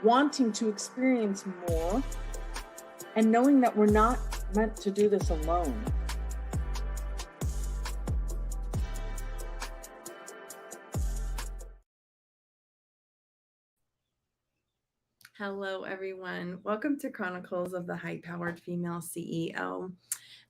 wanting to experience more, and knowing that we're not meant to do this alone. Hello, everyone. Welcome to Chronicles of the High-Powered Female CEO.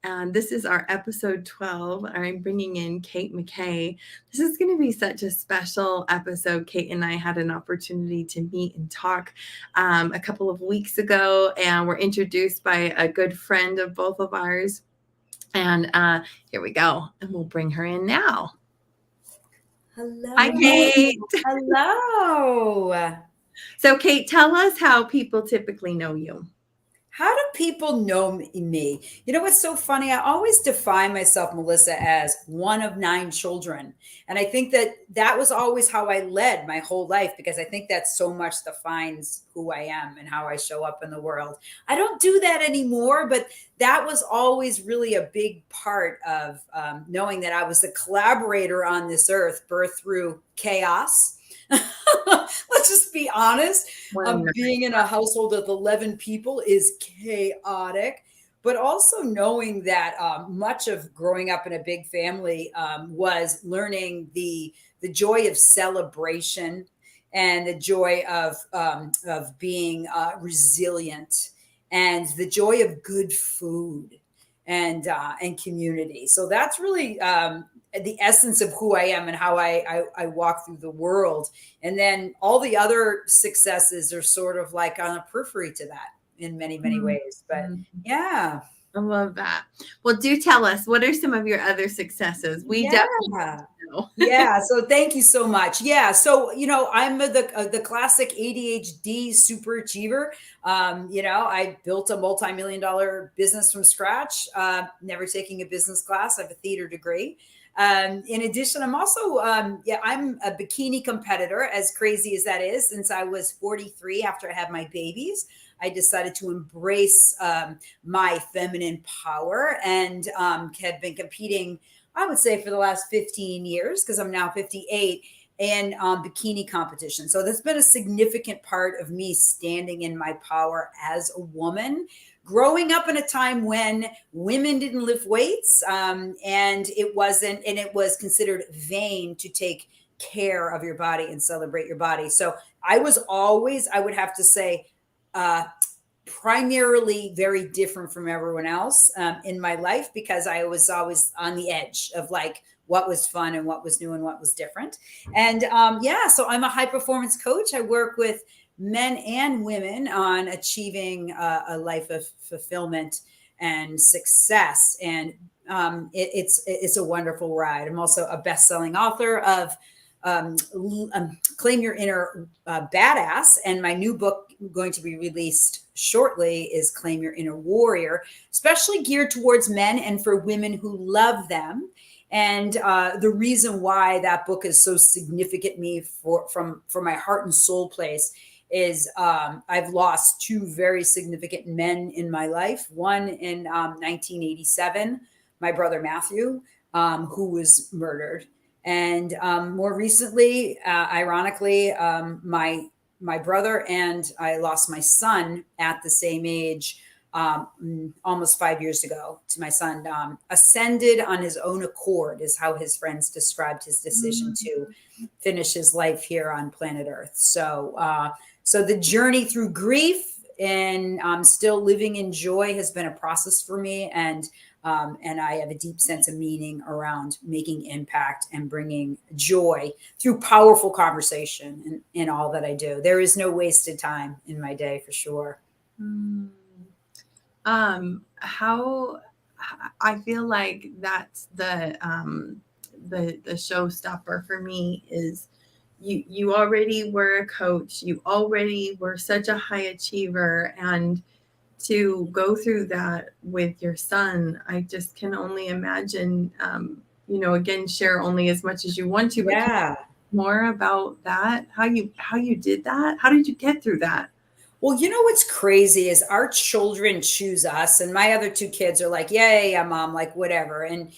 And this is our episode 12. I'm bringing in Kate Mckay. This is going to be such a special episode. Kate and I had an opportunity to meet and talk a couple of weeks ago, and we're introduced by a good friend of both of ours. And here we go. And we'll bring her in now. Hello. Hi, Kate. Hello. So, Kate, tell us how people typically know you. How do people know me? You know what's so funny? I always define myself, Melissa, as one of 9 children. And I think that was always how I led my whole life, because I think that so much defines who I am and how I show up in the world. I don't do that anymore, but that was always really a big part of knowing that I was a collaborator on this earth, birthed through chaos. Let's just be honest. Being in a household of 11 people is chaotic, but also knowing that much of growing up in a big family was learning the joy of celebration and the joy of being resilient and the joy of good food and community. So that's really the essence of who I am and how I walk through the world. And then all the other successes are sort of like on the periphery to that in many, many ways. But yeah. I love that. Well, do tell us, what are some of your other successes? We definitely want to know. Yeah. So thank you so much. Yeah. So, I'm the classic ADHD super achiever. I built a multi-million-dollar business from scratch, never taking a business class. I have a theater degree. In addition, I'm also, I'm a bikini competitor, as crazy as that is. Since I was 43, after I had my babies, I decided to embrace my feminine power and have been competing, I would say, for the last 15 years, because I'm now 58, in bikini competition. So that's been a significant part of me standing in my power as a woman. Growing up in a time when women didn't lift weights, and it was considered vain to take care of your body and celebrate your body. So I was always, I would have to say, primarily very different from everyone else in my life, because I was always on the edge of like what was fun and what was new and what was different. And so I'm a high performance coach. I work with men and women on achieving a life of fulfillment and success. And it's a wonderful ride. I'm also a best-selling author of Claim Your Inner Badass. And my new book, going to be released shortly, is Claim Your Inner Warrior, especially geared towards men and for women who love them. And the reason why that book is so significant to me from my heart and soul place is I've lost 2 very significant men in my life. One in 1987, my brother Matthew, who was murdered. And more recently, ironically, my brother and I lost my son at the same age, almost 5 years ago. To my son ascended on his own accord, is how his friends described his decision to finish his life here on planet Earth. So the journey through grief and still living in joy has been a process for me. And I have a deep sense of meaning around making impact and bringing joy through powerful conversation in all that I do. There is no wasted time in my day, for sure. How I feel like that's the showstopper for me is you already were a coach, you already were such a high achiever, and to go through that with your son, I just can only imagine. Again, share only as much as you want to. Yeah. But more about that, how you did that, how did you get through that? Well, what's crazy is our children choose us, and my other 2 kids are like, "Yeah, mom, like whatever." And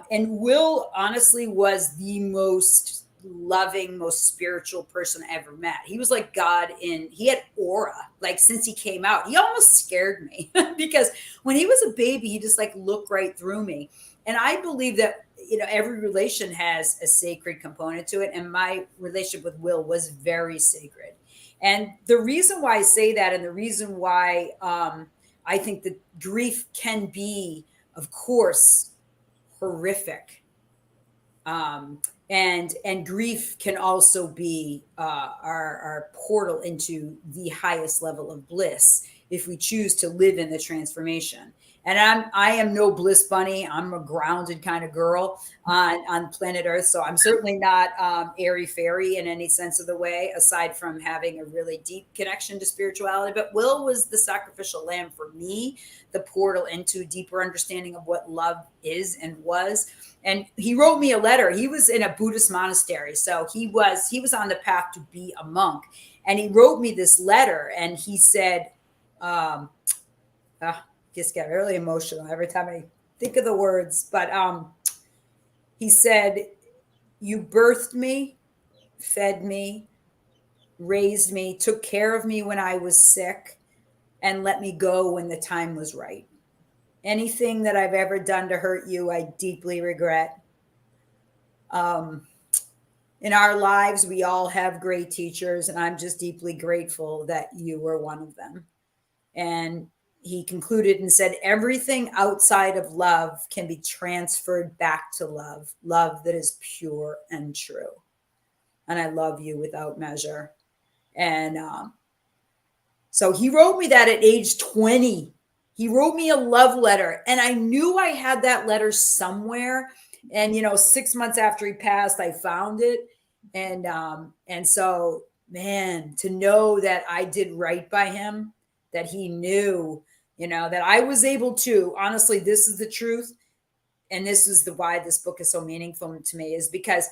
Will honestly was the most loving, most spiritual person I ever met. He was like God he had aura. Like since he came out, he almost scared me because when he was a baby, he just like looked right through me. And I believe that, every relation has a sacred component to it. And my relationship with Will was very sacred. And the reason why I say that, and the reason why I think that grief can be, of course, horrific. And grief can also be our portal into the highest level of bliss if we choose to live in the transformation. And I am no bliss bunny. I'm a grounded kind of girl on planet Earth. So I'm certainly not airy fairy in any sense of the way, aside from having a really deep connection to spirituality. But Will was the sacrificial lamb for me, the portal into deeper understanding of what love is and was. And he wrote me a letter. He was in a Buddhist monastery. So he was on the path to be a monk. And he wrote me this letter, and he said, just get really emotional every time I think of the words. But he said, "You birthed me, fed me, raised me, took care of me when I was sick, and let me go when the time was right. Anything that I've ever done to hurt you, I deeply regret." In our lives, we all have great teachers, and I'm just deeply grateful that you were one of them. And he concluded and said, "Everything outside of love can be transferred back to love, love that is pure and true. And I love you without measure." And so he wrote me that at age 20. He wrote me a love letter, and I knew I had that letter somewhere. And 6 months after he passed, I found it. And so, man, to know that I did right by him, that he knew, that I was able to, honestly, this is the truth. And this is why this book is so meaningful to me, is because,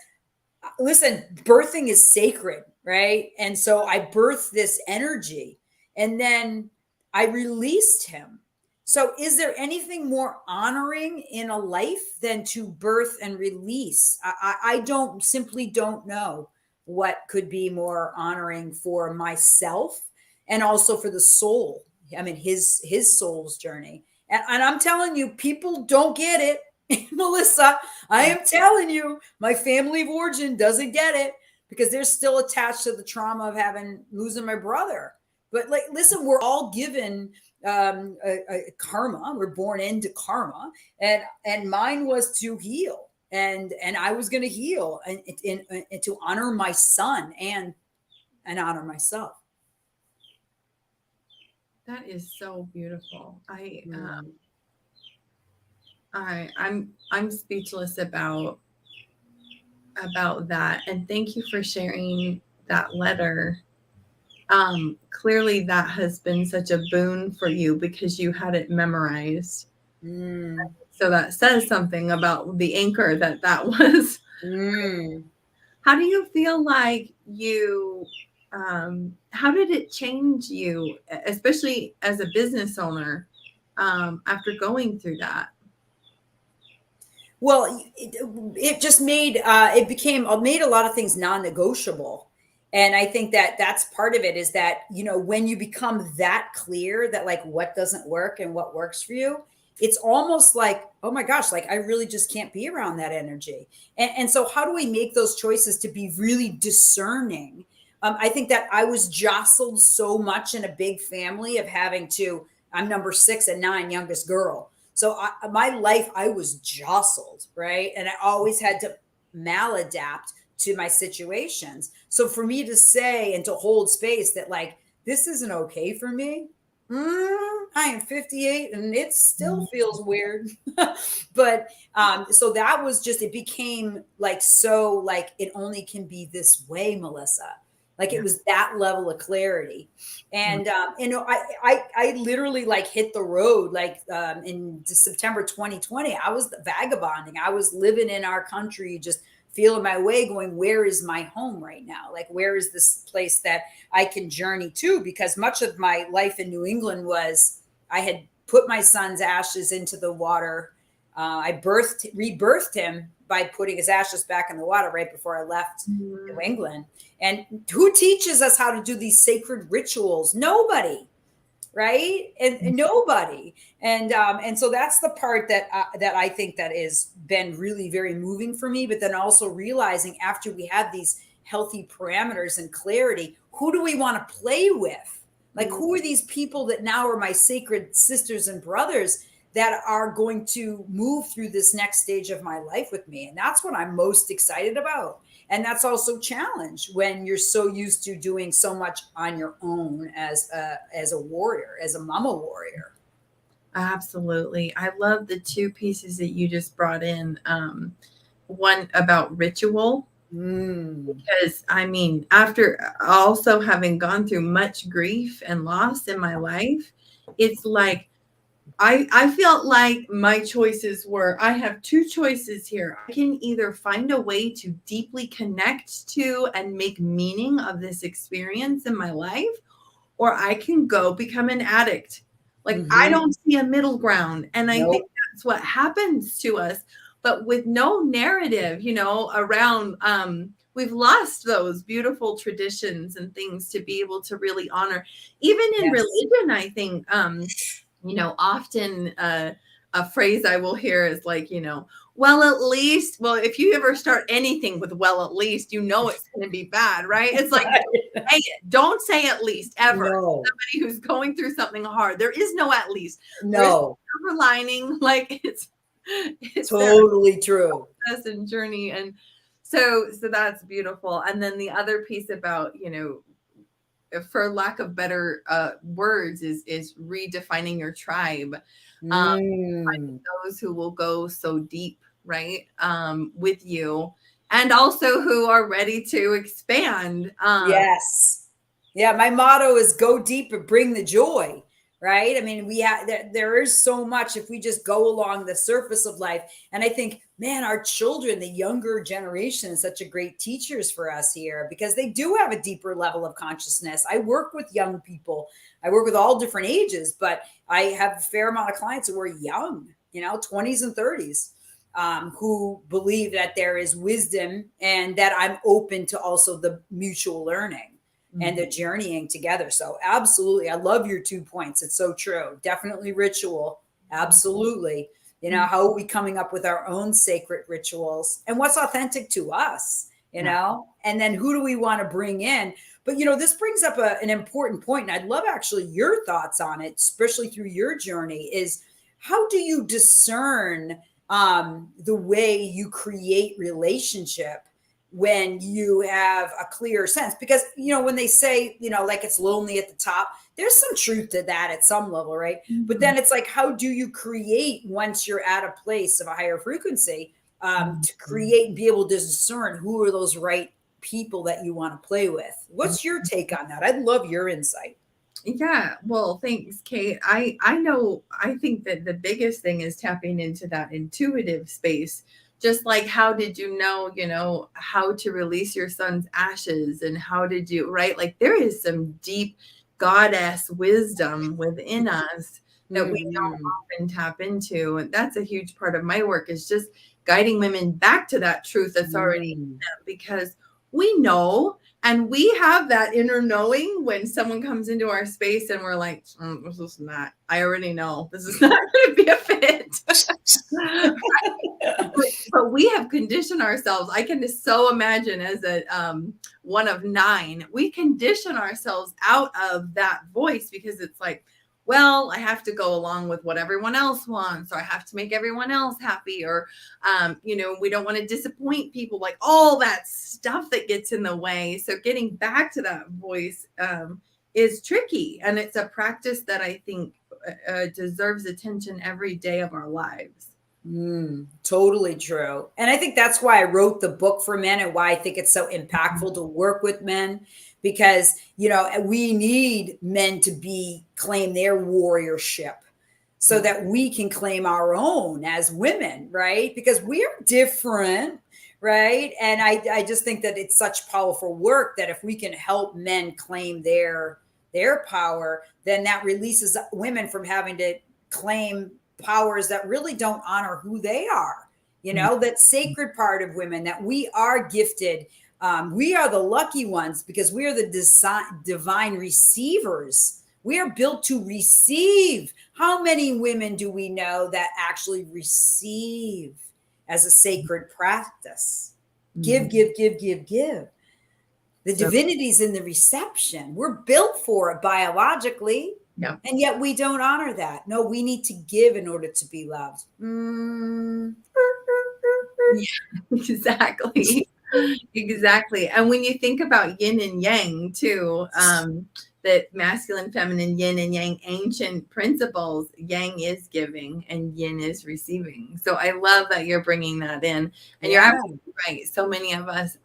listen, birthing is sacred, right? And so I birthed this energy, and then I released him. So is there anything more honoring in a life than to birth and release? I simply don't know what could be more honoring for myself and also for the soul. I mean, his soul's journey. And I'm telling you, people don't get it. Melissa, I am telling you, my family of origin doesn't get it because they're still attached to the trauma of losing my brother. But listen, we're all given a karma. We're born into karma, and mine was to heal, and I was going to heal and to honor my son and honor myself. That is so beautiful. I'm speechless about that, and thank you for sharing that letter. Clearly that has been such a boon for you because you had it memorized. So that says something about the anchor that was. How do you feel like how did it change you, especially as a business owner, after going through that? Well, it just made made a lot of things non-negotiable. And I think that that's part of it, is that, when you become that clear that like what doesn't work and what works for you, it's almost like, oh my gosh, like I really just can't be around that energy. And so how do we make those choices to be really discerning? I think that I was jostled so much in a big family of I'm number 6 and 9, youngest girl. So my life, I was jostled, right? And I always had to maladapt to my situations. So for me to say and to hold space that like, this isn't okay for me. I am 58 and it still feels weird. But so that was just, it became like, so like, it only can be this way, Melissa. Like it was that level of clarity. And, I literally like hit the road, like in September 2020, I was vagabonding. I was living in our country, just feeling my way, going, where is my home right now? Like, where is this place that I can journey to? Because much of my life in New England was, I had put my son's ashes into the water. I rebirthed him by putting his ashes back in the water right before I left New England. And who teaches us how to do these sacred rituals? Nobody. Right. And nobody. And so that's the part that I think that has been really very moving for me. But then also realizing after we have these healthy parameters and clarity, who do we want to play with? Like, who are these people that now are my sacred sisters and brothers that are going to move through this next stage of my life with me? And that's what I'm most excited about. And that's also challenge when you're so used to doing so much on your own as a warrior, as a mama warrior. Absolutely. I love the two pieces that you just brought in. One about ritual, because I mean, after also having gone through much grief and loss in my life, it's like I felt like my choices were, I have two choices here. I can either find a way to deeply connect to and make meaning of this experience in my life, or I can go become an addict. Like, I don't see a middle ground. And I think that's what happens to us, but with no narrative, you know, around, we've lost those beautiful traditions and things to be able to really honor. Even in religion, I think, you know, often a phrase I will hear is like, you know, well, at least, well, if you ever start anything with, well, at least, you know, it's going to be bad, right? It's like, hey, don't say at least ever. No. Somebody who's going through something hard, there is no at least. No. There's no silver lining. Like, it's totally true. Process and journey. And so that's beautiful. And then the other piece about, you know, for lack of better words, is redefining your tribe. Finding those who will go so deep, right, with you, and also who are ready to expand. Yes. Yeah. My motto is go deep and bring the joy. Right. I mean, there is so much if we just go along the surface of life. And I think, man, our children, the younger generation, is such a great teachers for us here because they do have a deeper level of consciousness. I work with young people. I work with all different ages, but I have a fair amount of clients who are young, you know, 20s and 30s, who believe that there is wisdom and that I'm open to also the mutual learning and the journeying together. So absolutely. I love your 2 points. It's so true. Definitely ritual. Absolutely. You know, how are we coming up with our own sacred rituals and what's authentic to us, you know, and then who do we want to bring in? But, you know, this brings up an important point, and I'd love actually your thoughts on it, especially through your journey, is how do you discern the way you create relationship when you have a clear sense? Because, you know, when they say, you know, like it's lonely at the top, there's some truth to that at some level, right? But then it's like, how do you create once you're at a place of a higher frequency to create and be able to discern who are those right people that you want to play with? What's your take on that? I'd love your insight. Yeah, well, thanks, Kate. I think that the biggest thing is tapping into that intuitive space. Just like, how did you know, how to release your son's ashes, and how did you, right? Like, there is some deep goddess wisdom within us that we don't often tap into. And that's a huge part of my work, is just guiding women back to that truth that's already in them, because we know, and we have that inner knowing when someone comes into our space and we're like, this is not, I already know this is not going to be a fit. But we have conditioned ourselves. I can just so imagine as a one of 9, we condition ourselves out of that voice, because it's like, well, I have to go along with what everyone else wants, or I have to make everyone else happy, or, you know, we don't want to disappoint people, like all that stuff that gets in the way. So getting back to that voice is tricky. And it's a practice that I think deserves attention every day of our lives. Totally true. And I think that's why I wrote the book for men, and why I think it's so impactful to work with men, because, you know, we need men to claim their warriorship so that we can claim our own as women, right? Because we are different, right? And I just think that it's such powerful work that if we can help men claim their power, then that releases women from having to claim powers that really don't honor who they are you know, that sacred part of women, that we are gifted. We are the lucky ones because we are the divine receivers. We are built to receive. How many women do we know that actually receive as a sacred practice? Give, give, give, give, give. The divinity's in the reception. We're built for it biologically. Yeah. And yet we don't honor that. No, we need to give in order to be loved. Yeah, exactly. Exactly. And when you think about yin and yang too, that masculine, feminine, yin and yang, ancient principles, yang is giving and yin is receiving. So I love that you're bringing that in. And you're absolutely right. So many of us,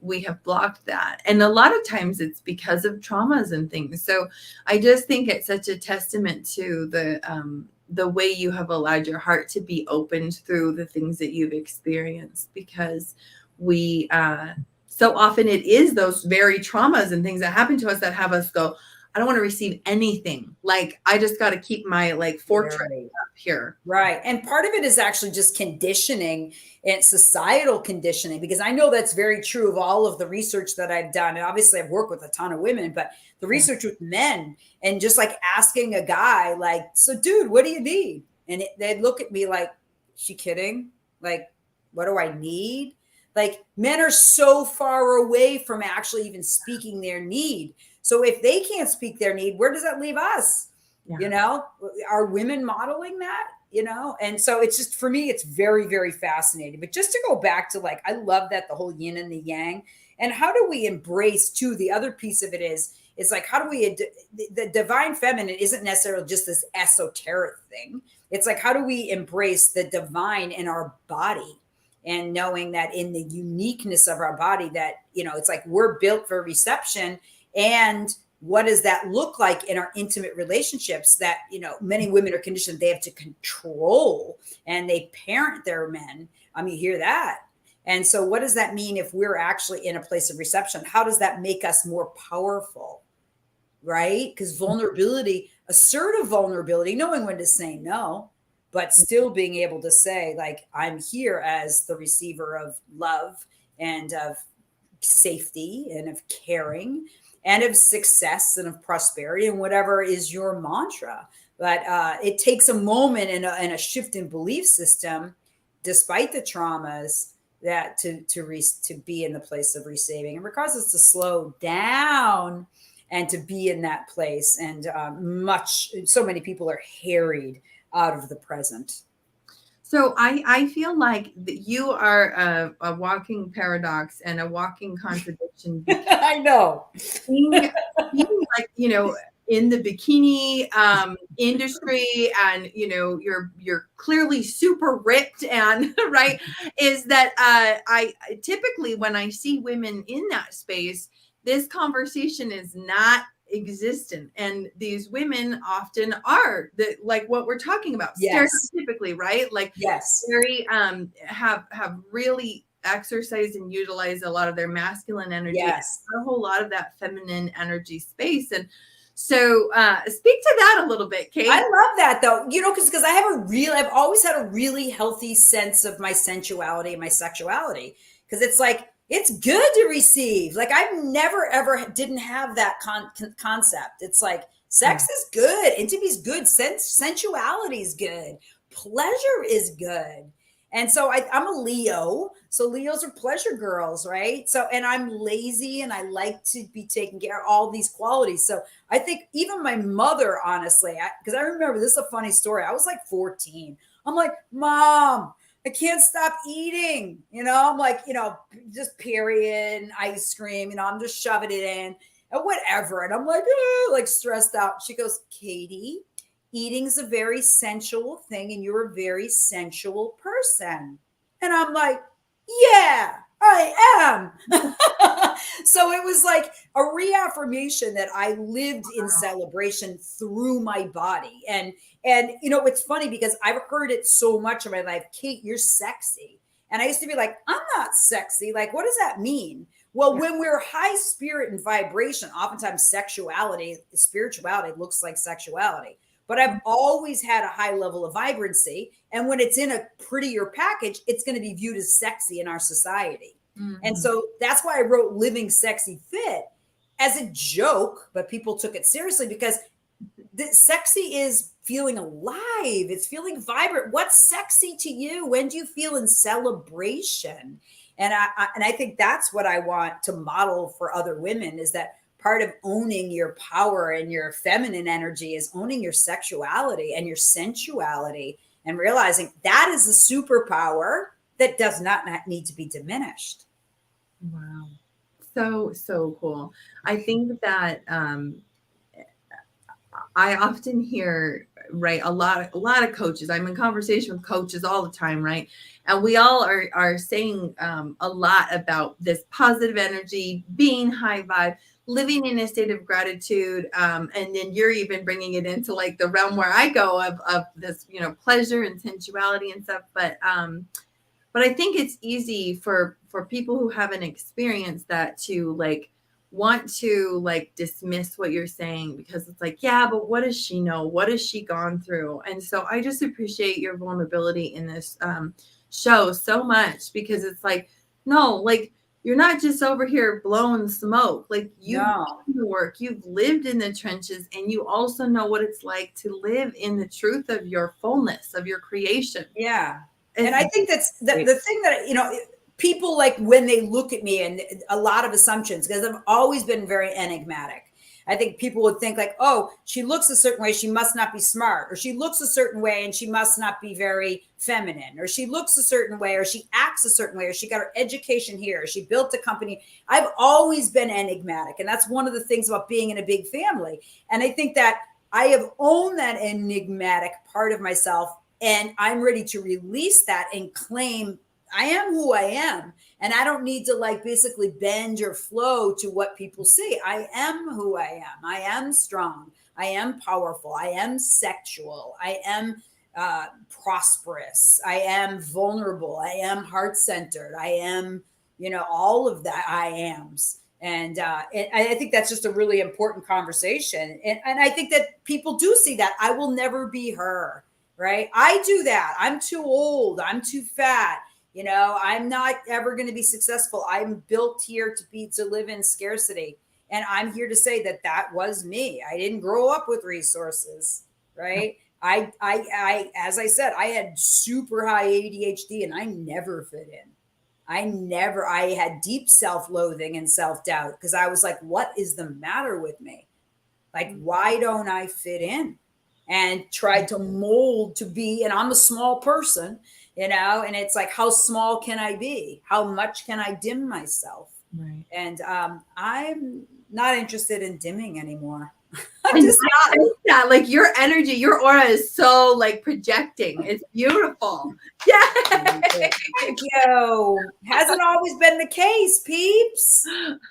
we have blocked that. And a lot of times it's because of traumas and things. So I just think it's such a testament to the way you have allowed your heart to be opened through the things that you've experienced, because we, so often it is those very traumas and things that happen to us that have us go, I don't want to receive anything. Like, I just got to keep my fortress up here. Right. And part of it is actually just conditioning and societal conditioning, because I know that's very true of all of the research that I've done. And obviously I've worked with a ton of women, but the research with men, and just asking a guy, so dude, what do you need? And they'd look at me like, is she kidding? What do I need? Men are so far away from actually even speaking their need. So if they can't speak their need, where does that leave us? Yeah. Are women modeling that? And so it's just, for me, it's very, very fascinating. But just to go back to I love that, the whole yin and the yang, and how do we embrace too? The other piece of it is how do we, the divine feminine isn't necessarily just this esoteric thing. It's how do we embrace the divine in our body? And knowing that in the uniqueness of our body, that, it's we're built for reception. And what does that look like in our intimate relationships that, many women are conditioned, they have to control and they parent their men. You hear that. And so what does that mean if we're actually in a place of reception? How does that make us more powerful? Right? Because vulnerability, assertive vulnerability, knowing when to say no, but still being able to say, I'm here as the receiver of love and of safety and of caring and of success and of prosperity and whatever is your mantra. But it takes a moment and a shift in belief system, despite the traumas, that to be in the place of receiving, and regardless, to slow down and to be in that place. And so many people are harried out of the present. So I feel like that you are a walking paradox and a walking contradiction. I know. Being in the bikini industry, and you're clearly super ripped, and right, is that I typically, when I see women in that space, this conversation is not existent, and these women often are what we're talking about. Yes. Stereotypically, right? Yes. Very have really exercised and utilized a lot of their masculine energy. Yes. A whole lot of that feminine energy space. And so speak to that a little bit, Kate. I love that though, because I've always had a really healthy sense of my sensuality and my sexuality, because it's it's good to receive. I've never, ever didn't have that concept. It's sex is good. Intimacy is good. Sensuality is good. Pleasure is good. And so I'm a Leo. So Leos are pleasure girls, right? So, and I'm lazy and I like to be taken care of, all these qualities. So I think even my mother, honestly, because I remember, this is a funny story. I was 14. I'm like, Mom, I can't stop eating, I'm just period, ice cream, I'm just shoving it in and whatever. And I'm stressed out. She goes, Katie, eating's a very sensual thing and you're a very sensual person. And I'm like, yeah, I am. So it was a reaffirmation that I lived in celebration through my body. And it's funny because I've heard it so much in my life, Kate, you're sexy. And I used to be like, I'm not sexy. What does that mean? Well, when we're high spirit and vibration, oftentimes spirituality looks like sexuality. but I've always had a high level of vibrancy. And when it's in a prettier package, it's going to be viewed as sexy in our society. And so that's why I wrote Living Sexy Fit as a joke, but people took it seriously because sexy is feeling alive. It's feeling vibrant. What's sexy to you? When do you feel in celebration? And I think that's what I want to model for other women, is that part of owning your power and your feminine energy is owning your sexuality and your sensuality and realizing that is a superpower that does not need to be diminished. Wow. So cool. I think that I often hear, right, a lot of coaches. I'm in conversation with coaches all the time, right? And we all are saying a lot about this positive energy, being high vibe, living in a state of gratitude. And then you're even bringing it into like the realm where I go of this, pleasure and sensuality and stuff. But I think it's easy for people who haven't experienced that to like want to like dismiss what you're saying, because it's like, yeah, but what does she know? What has she gone through? And so I just appreciate your vulnerability in this show so much, because it's like, no, like you're not just over here blowing smoke. Like you've done the work, you've lived in the trenches, and you also know what it's like to live in the truth of your fullness, of your creation. Yeah. And I think that's the thing that, people like when they look at me, and a lot of assumptions, because I've always been very enigmatic. I think people would think like, oh, she looks a certain way, she must not be smart, or she looks a certain way and she must not be very feminine, or she looks a certain way, or she acts a certain way, or she got her education here, or she built a company. I've always been enigmatic. And that's one of the things about being in a big family. And I think that I have owned that enigmatic part of myself, and I'm ready to release that and claim I am who I am. And I don't need to like basically bend or flow to what people see. I am who I am. I am strong. I am powerful. I am sexual. I am prosperous. I am vulnerable. I am heart-centered. I am, all of that I ams. And I think that's just a really important conversation. And I think that people do see that. I will never be her, right? I do that. I'm too old. I'm too fat. I'm not ever going to be successful. I'm built here to live in scarcity. And I'm here to say that was me. I didn't grow up with resources, right? I as I said, I had super high ADHD and I never fit in. I had deep self-loathing and self-doubt, because I was like, what is the matter with me? Like, why don't I fit in? And tried to mold to be, and I'm a small person, and it's like, how small can I be? How much can I dim myself? Right. And I'm not interested in dimming anymore. I'm just not. Like your energy, your aura is so like projecting. It's beautiful. Yeah. Thank you. Hasn't always been the case, peeps.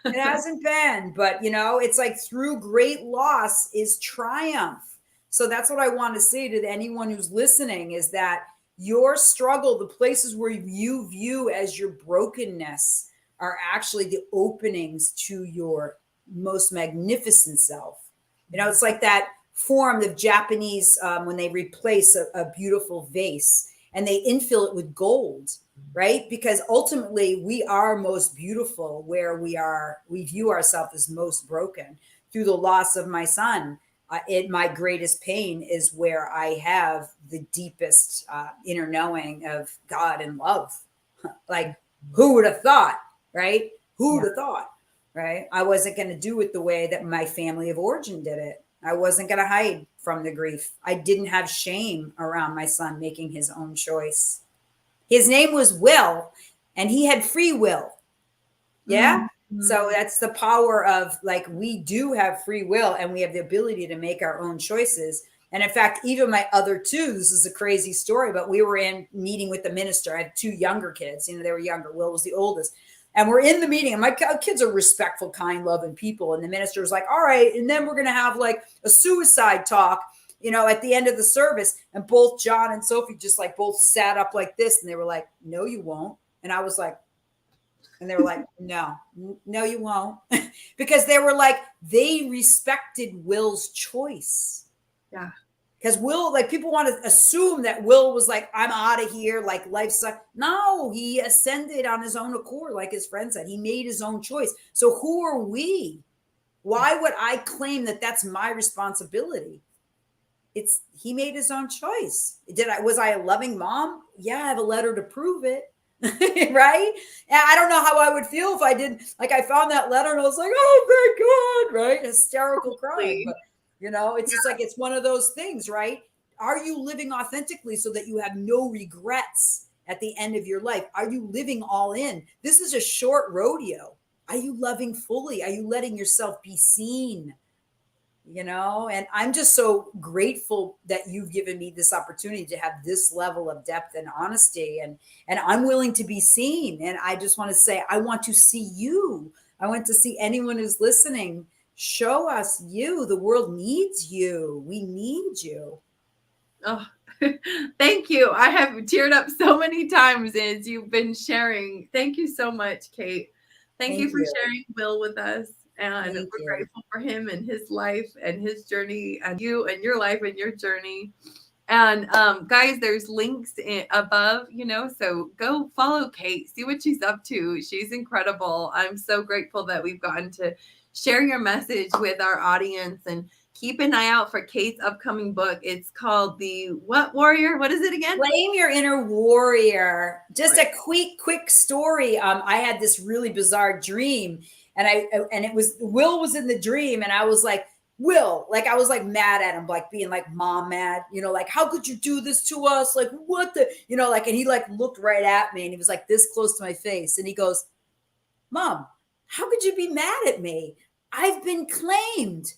It hasn't been, but it's like through great loss is triumph. So that's what I want to say to anyone who's listening, is that your struggle, the places where you view as your brokenness, are actually the openings to your most magnificent self. It's like that form of Japanese, when they replace a beautiful vase and they infill it with gold, right? Because ultimately we are most beautiful where we view ourselves as most broken. Through the loss of my son, my greatest pain is where I have the deepest inner knowing of God and love. Like, who would have thought, right? Who would have thought, right? I wasn't going to do it the way that my family of origin did it. I wasn't going to hide from the grief. I didn't have shame around my son making his own choice. His name was Will, and he had free will. Yeah. Mm-hmm. So that's the power of like, we do have free will and we have the ability to make our own choices. And in fact, even my other two, this is a crazy story, but we were in meeting with the minister. I had two younger kids, they were younger. Will was the oldest. And we're in the meeting, and my kids are respectful, kind, loving people. And the minister was like, all right. And then we're going to have like a suicide talk, at the end of the service. And both John and Sophie just like both sat up like this. And they were like, no, you won't. And I was like, and they were like, no, you won't. Because they were like, they respected Will's choice. Yeah. Because Will, like, people want to assume that Will was like, I'm out of here, like life sucks. No, he ascended on his own accord, like his friend said. He made his own choice. So who are we? Why would I claim that that's my responsibility? He made his own choice. Was I a loving mom? Yeah, I have a letter to prove it. Right? And I don't know how I would feel if I didn't, like, I found that letter and I was like, oh thank God, right? Hysterical crying. But it's just like, it's one of those things, right? Are you living authentically so that you have no regrets at the end of your life? Are you living all in? This is a short rodeo. Are you loving fully? Are you letting yourself be seen? And I'm just so grateful that you've given me this opportunity to have this level of depth and honesty, and I'm willing to be seen. And I just want to say, I want to see you. I want to see anyone who's listening. Show us you. The world needs you. We need you. Oh, thank you. I have teared up so many times as you've been sharing. Thank you so much, Kate. Thank you for sharing Will with us. And we're grateful for him and his life and his journey, and you and your life and your journey. And guys, there's links above, so go follow Kate, see what she's up to. She's incredible. I'm so grateful that we've gotten to share your message with our audience, and keep an eye out for Kate's upcoming book. It's called The What Warrior? What is it again? Claim Your Inner Warrior. Just a quick story. I had this really bizarre dream, and it was Will was in the dream, and I was like, Will, like, I was like mad at him, like being like mom mad, like, how could you do this to us? Like, what the, and he like looked right at me, and he was like this close to my face, and he goes, Mom, how could you be mad at me? I've been claimed.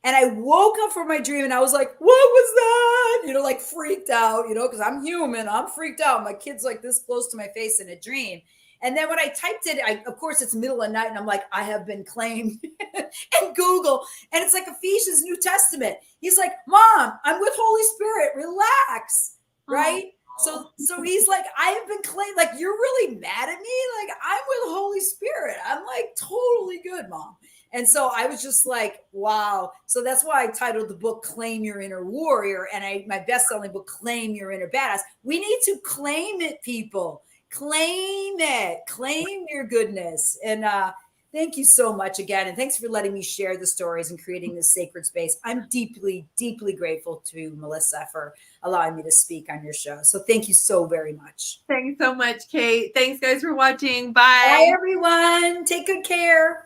And I woke up from my dream and I was like, what was that? Like freaked out, because I'm human. I'm freaked out. My kid's like this close to my face in a dream. And then when I typed it, of course, it's middle of night and I'm like, I have been claimed. And Google, and it's like Ephesians, New Testament. He's like, Mom, I'm with Holy Spirit. Relax. Right? So he's like, I have been claimed. Like, you're really mad at me? Like, I'm with Holy Spirit. I'm like totally good, Mom. And so I was just like, wow. So that's why I titled the book Claim Your Inner Warrior. And my best-selling book, Claim Your Inner Badass. We need to claim it, people. Claim it. Claim your goodness. And thank you so much again. And thanks for letting me share the stories and creating this sacred space. I'm deeply, deeply grateful to Melissa for allowing me to speak on your show. So thank you so very much. Thanks so much, Kate. Thanks, guys, for watching. Bye. Bye, everyone. Take good care.